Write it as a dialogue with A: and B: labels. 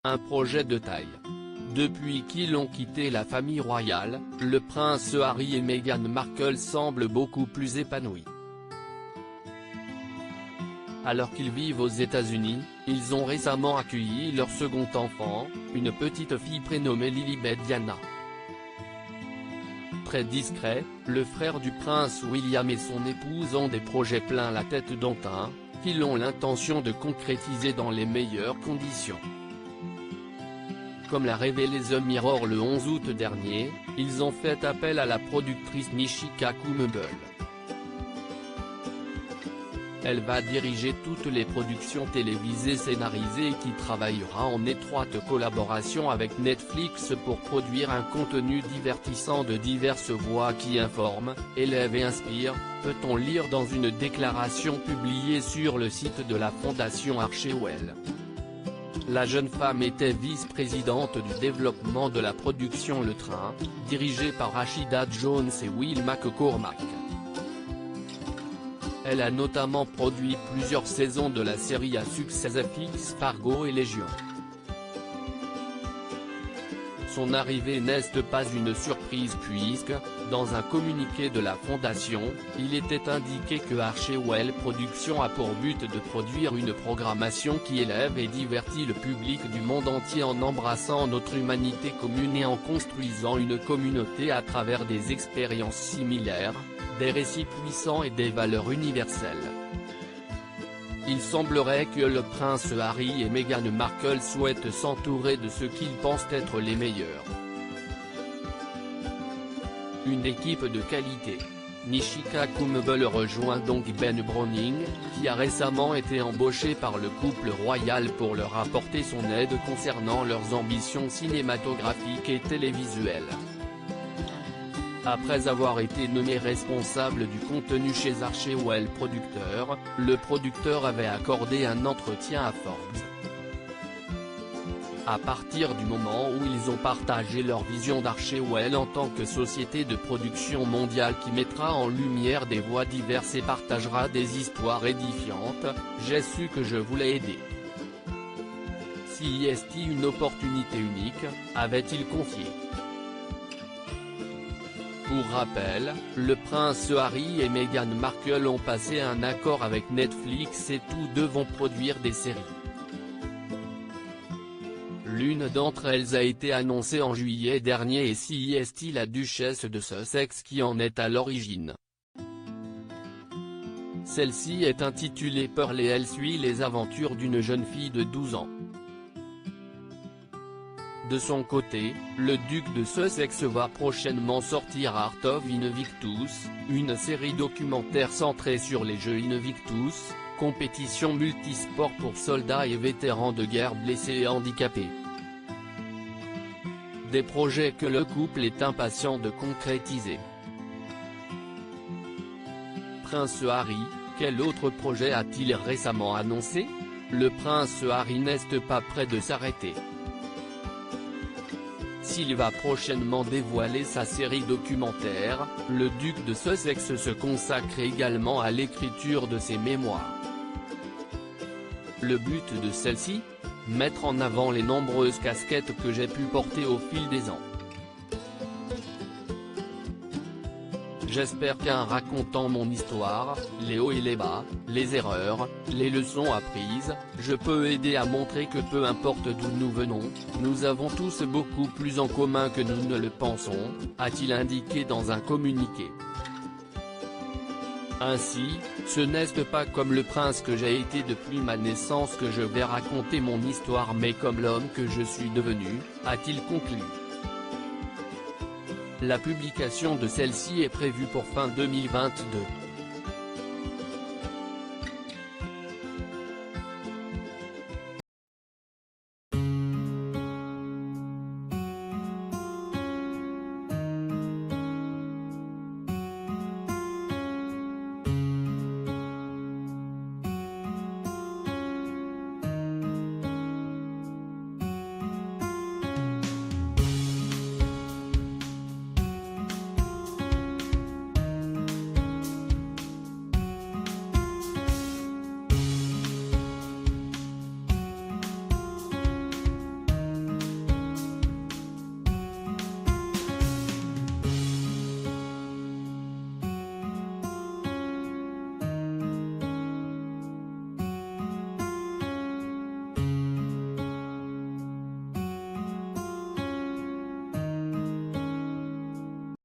A: un projet de taille. Depuis qu'ils ont quitté la famille royale, le prince Harry et Meghan Markle semblent beaucoup plus épanouis. Alors qu'ils vivent aux États-Unis, ils ont récemment accueilli leur second enfant, une petite fille prénommée Lilibet Diana. Très discret, le frère du prince William et son épouse ont des projets plein la tête d'antin, qu'ils ont l'intention de concrétiser dans les meilleures conditions. Comme l'a révélé The Mirror le 11 août dernier, ils ont fait appel à la productrice Nishika Kumble. Elle va diriger toutes les productions télévisées scénarisées et qui travaillera en étroite collaboration avec Netflix pour produire un contenu divertissant de diverses voix qui informent, élèvent et inspirent, peut-on lire dans une déclaration publiée sur le site de la Fondation Archewell. La jeune femme était vice-présidente du développement de la production Le Train, dirigée par Rashida Jones et Will McCormack. Elle a notamment produit plusieurs saisons de la série à succès FX Fargo et Légion. Son arrivée n'est pas une surprise puisque, dans un communiqué de la fondation, il était indiqué que Archewell Productions a pour but de produire une programmation qui élève et divertit le public du monde entier en embrassant notre humanité commune et en construisant une communauté à travers des expériences similaires, des récits puissants et des valeurs universelles. Il semblerait que le prince Harry et Meghan Markle souhaitent s'entourer de ceux qu'ils pensent être les meilleurs. Une équipe de qualité. Nishika Kumble rejoint donc Ben Browning, qui a récemment été embauché par le couple royal pour leur apporter son aide concernant leurs ambitions cinématographiques et télévisuelles. Après avoir été nommé responsable du contenu chez Archewell Producteurs, le producteur avait accordé un entretien à Forbes. À partir du moment où ils ont partagé leur vision d'Archewell en tant que société de production mondiale qui mettra en lumière des voix diverses et partagera des histoires édifiantes, j'ai su que je voulais aider. CIST une opportunité unique, avait-il confié. Pour rappel, le prince Harry et Meghan Markle ont passé un accord avec Netflix et tous deux vont produire des séries. L'une d'entre elles a été annoncée en juillet dernier et CIST la duchesse de Sussex qui en est à l'origine. Celle-ci est intitulée Pearl et elle suit les aventures d'une jeune fille de 12 ans. De son côté, le duc de Sussex va prochainement sortir Art of Invictus, une série documentaire centrée sur les Jeux Invictus, compétition multisport pour soldats et vétérans de guerre blessés et handicapés. Des projets que le couple est impatient de concrétiser. Prince Harry, quel autre projet a-t-il récemment annoncé? Le prince Harry n'est pas près de s'arrêter. S'il va prochainement dévoiler sa série documentaire, le duc de Sussex se consacre également à l'écriture de ses mémoires. Le but de celle-ci? Mettre en avant les nombreuses casquettes que j'ai pu porter au fil des ans. J'espère qu'en racontant mon histoire, les hauts et les bas, les erreurs, les leçons apprises, je peux aider à montrer que peu importe d'où nous venons, nous avons tous beaucoup plus en commun que nous ne le pensons, a-t-il indiqué dans un communiqué. Ainsi, ce n'est pas comme le prince que j'ai été depuis ma naissance que je vais raconter mon histoire mais comme l'homme que je suis devenu, a-t-il conclu. La publication de celle-ci est prévue pour fin 2022.